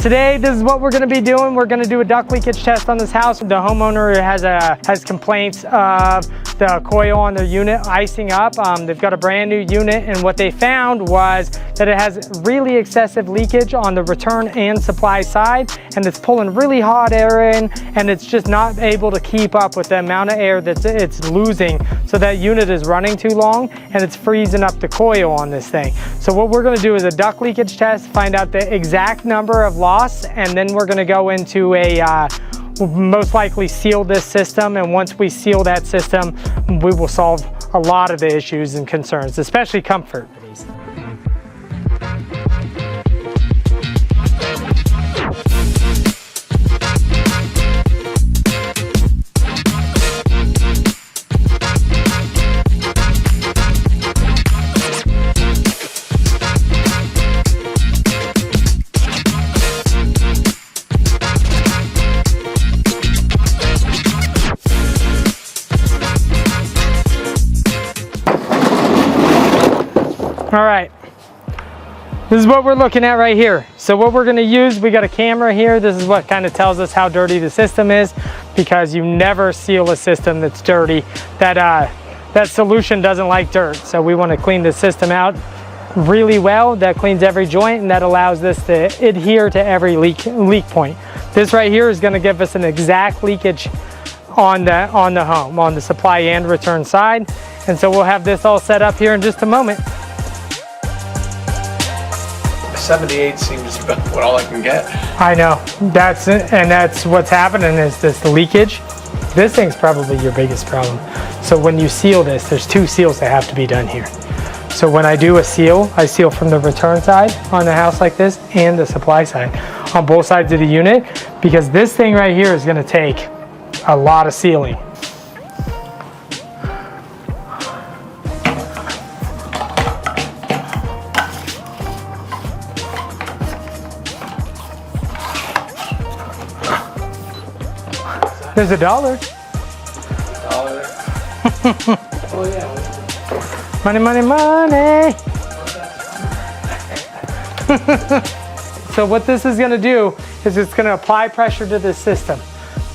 Today, this is what we're going to be doing. We're going to do a duct leakage test on this house. The homeowner has complaints of the coil on their unit icing up. They've got a brand new unit, and what they found was that it has really excessive leakage on the return and supply side, and it's pulling really hot air in, and it's just not able to keep up with the amount of air that it's losing. So that unit is running too long, and it's freezing up the coil on this thing. So what we're going to do is a duct leakage test, find out the exact number of loss, and then we're going to go into a we'll most likely seal this system, and once we seal that system, we will solve a lot of the issues and concerns, especially comfort. All right, this is what we're looking at right here. So what we're gonna use, we got a camera here. This is what kind of tells us how dirty the system is, because you never seal a system that's dirty. That solution doesn't like dirt. So we wanna clean the system out really well. That cleans every joint, and that allows this to adhere to every leak point. This right here is gonna give us an exact leakage on the home, on the supply and return side. And so we'll have this all set up here in just a moment. 78 seems about what all I can get. I know, that's it, and that's what's happening is this leakage. This thing's probably your biggest problem. So when you seal this, there's two seals that have to be done here. So when I do a seal, I seal from the return side on the house like this and the supply side on both sides of the unit, because this thing right here is gonna take a lot of sealing. There's $1. Oh yeah. Money, money, money. So what this is going to do is it's going to apply pressure to this system.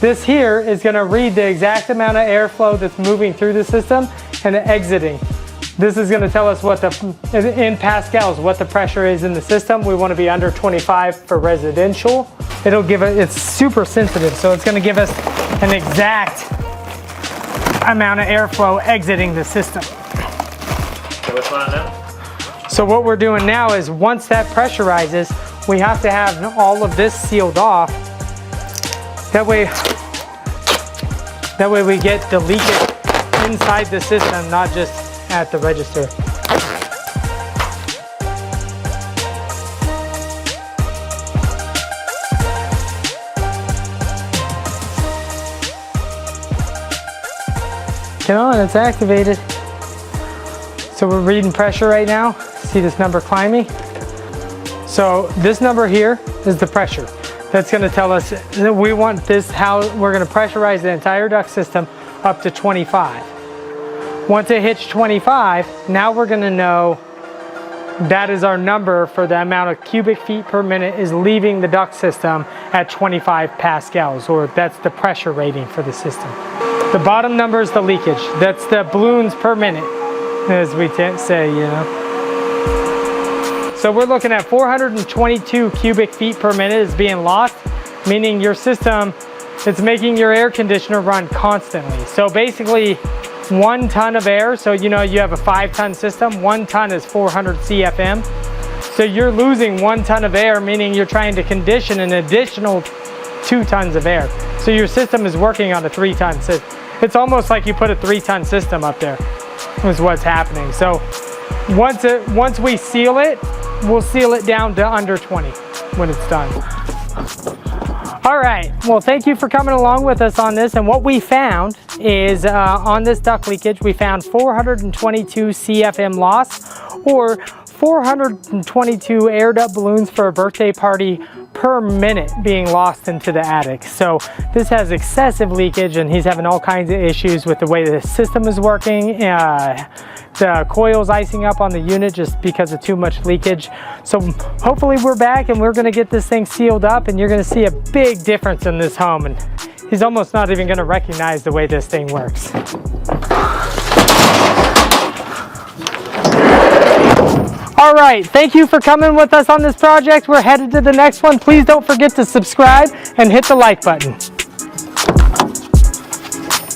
This here is going to read the exact amount of airflow that's moving through the system and exiting. This is going to tell us what in pascals, what the pressure is in the system. We want to be under 25 for residential. It'll give it, it's super sensitive, so it's going to give us an exact amount of airflow exiting the system. So what's on now? So what we're doing now is once that pressurizes, we have to have all of this sealed off. That way we get the leakage inside the system, not just at the register. Come on, it's activated. So we're reading pressure right now. See this number climbing? So this number here is the pressure. That's gonna tell us that we want this, how we're gonna pressurize the entire duct system up to 25. Once it hits 25, now we're gonna know that is our number for the amount of cubic feet per minute is leaving the duct system at 25 pascals, or that's the pressure rating for the system. The bottom number is the leakage. That's the balloons per minute, as we say, you know. So we're looking at 422 cubic feet per minute is being lost, meaning your system, it's making your air conditioner run constantly. So basically 1 ton of air, so you know you have a 5-ton system, 1 ton is 400 CFM. So you're losing 1 ton of air, meaning you're trying to condition an additional 2 tons of air. So your system is working on a 3-ton system. It's almost like you put a 3-ton system up there, is what's happening. So once we seal it, we'll seal it down to under 20 when it's done. All right, well, thank you for coming along with us on this. And what we found is on this duct leakage, we found 422 CFM loss, or 422 air duct balloons for a birthday party per minute being lost into the attic. So this has excessive leakage, and he's having all kinds of issues with the way the system is working. The coil's icing up on the unit just because of too much leakage. So hopefully we're back and we're gonna get this thing sealed up, and you're gonna see a big difference in this home. And he's almost not even gonna recognize the way this thing works. All right, thank you for coming with us on this project. We're headed to the next one. Please don't forget to subscribe and hit the like button.